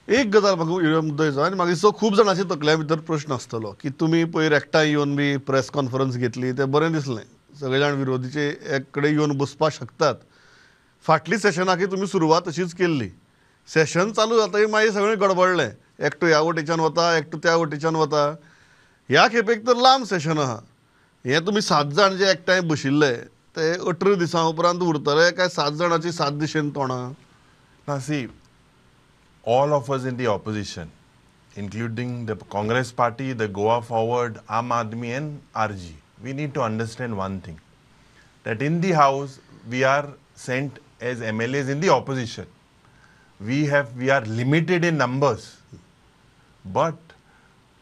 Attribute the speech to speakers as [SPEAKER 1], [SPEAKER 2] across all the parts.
[SPEAKER 1] एक गजाल म्हाका मुद्दो जाय आनी म्हाका खूब जाणांचे तकल्या भितर प्रश्न आसतलो की तुमी पयर एकठांय येवन बी प्रेस कॉन्फरन्स घेतली तें बरें दिसलें. सगळे जाण विरोधीचे एक कडेन येवन बसपाक शकतात. फाटली सेशनाकी तुमी सुरवात अशीच केल्ली. सेशन चालू जातकीर मागीर सगळें गडबडलें. एकटो ह्या वटेच्यान वता, एकटो त्या वटेच्यान वता. ह्या खेपेक तर लांब सेशन आहा. हें तुमी 7 जाण जे एकठांय बशिल्ले ते 18 दिसां उपरांत उरतले काय 7 जाणांची 7 दिशेन तोंडां?
[SPEAKER 2] Now see, all of us in the opposition, including the Congress Party, the Goa Forward, Aam Aadmi and RG, we need to understand one thing, that in the House, we are sent as MLAs in the opposition. We are limited in numbers. But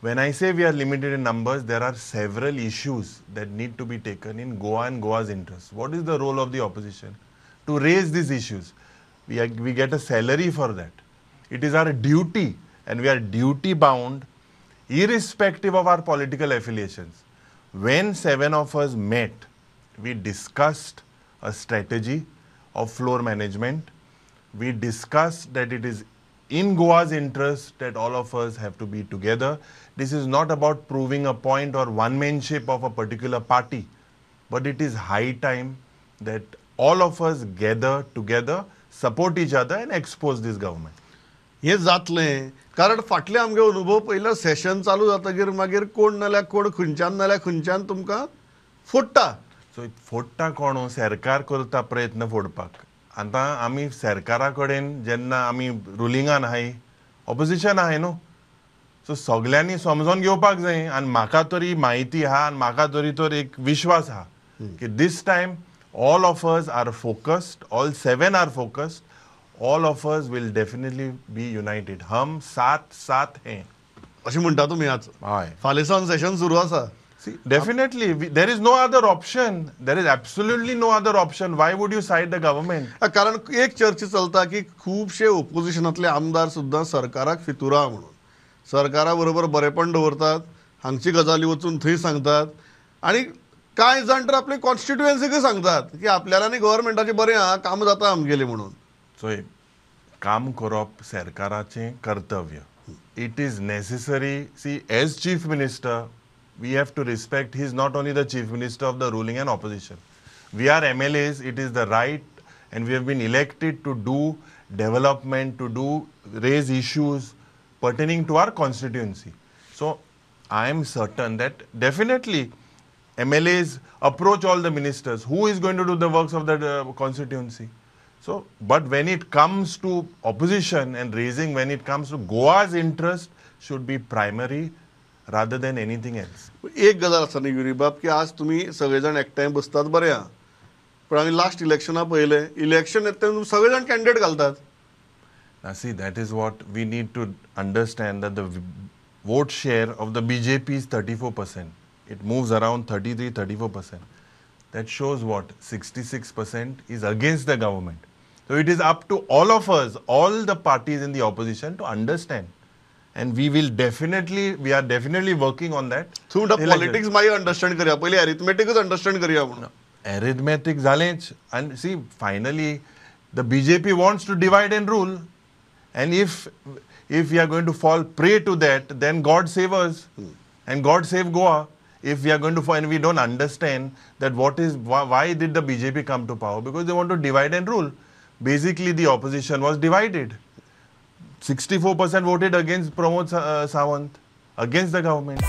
[SPEAKER 2] when I say we are limited in numbers, there are several issues that need to be taken in Goa and Goa's interest. What is the role of the opposition? To raise these issues. We get a salary for that. It is our duty, and we are duty bound irrespective of our political affiliations. When 7 of us met, we discussed a strategy of floor management. We discussed that it is in Goa's interest that all of us have to be together. This is not about proving a point or one-manship of a particular party, but it is high time that all of us gather together, support each other and expose this government.
[SPEAKER 1] हें जातलें कारण फाटले आमगे अनुभव पयलो session चालू जातकीर मागीर कोण नाल्यार कोण खंयच्यान तुमकां फोडटा.
[SPEAKER 2] सो फोडटा कोण सरकार करता प्रयत्न फोडपाक. आतां आमी सरकारा कडेन जेन्ना आमी रुलिंगान आहाय ऑपोजिशन आहाय न्हू. सो सगळ्यांनी समजून घेवपाक जाय आनी म्हाका तरी म्हायती आहा आनी म्हाका तरी तर एक विश्वास आहा की दीस time all of us are focused, all 7 are focused, all of us will definitely be united. हम साथ हैं
[SPEAKER 1] अशें म्हणटा तुमी आज.
[SPEAKER 2] हय.
[SPEAKER 1] फाल्यां सेशन सुरू आसा.
[SPEAKER 2] See, definitely, there is no other option. There is absolutely no other option. Why would you side the government?
[SPEAKER 1] कारण एक चर्चा चलता की खुबशे ओपोजिशनांतले आमदार सुद्दां सरकाराक फितुरा म्हणून सरकारा बरोबर बरेपण दवरतात, हांगची गजाली वचून थंय सांगतात आनी कांय जाण तर आपली कॉन्स्टिट्युएन्सीक सांगतात की आपल्याला आनी गव्हर्मेंटाचें बरें आहा काम जाता आमगेलें म्हणून.
[SPEAKER 2] सो काम करप सरकाराचें कर्तव्य. It is necessary. See, as chief minister, we have to respect he is not only the chief minister of the ruling and opposition. We are MLAs. It is the right, and we have been elected to do development, raise issues pertaining to our constituency. So I am certain that definitely MLAs approach all the ministers. Who is going to do the works of that constituency? So, but when it comes to opposition and raising, when it comes to Goa's interest, should be primary rather than anything else.
[SPEAKER 1] एक गजाल आसा न्ही युरीबाब की आज तुमी सगळे जाण एकठांय बसतात बरें आहा पण आमी लास्ट इलेक्शना पयलें इलेक्शन येता तेन्ना सगळे जाण कॅन्डिडेट घालतात.
[SPEAKER 2] Now see, that is what we need to understand, that the vote share of the BJP is 34%. It moves around 33-34%. That shows what? 66% is against the government. So it is up to all of us, all the parties in the opposition to understand. And we are definitely working on that.
[SPEAKER 1] थंय politics मागीर understand करया, पयलीं अरिथमेटिकच understand करया म्हणून.
[SPEAKER 2] Arithmetic जालेंच. And see, finally, the BJP wants to divide and rule. And if we are going to fall prey to that, then God save us. And God save Goa. If we are going to fall, and we don't understand that why did the BJP come to power? Because they want to divide and rule. Basically, the opposition was divided. 64% voted against Pramod Sawant, against the government.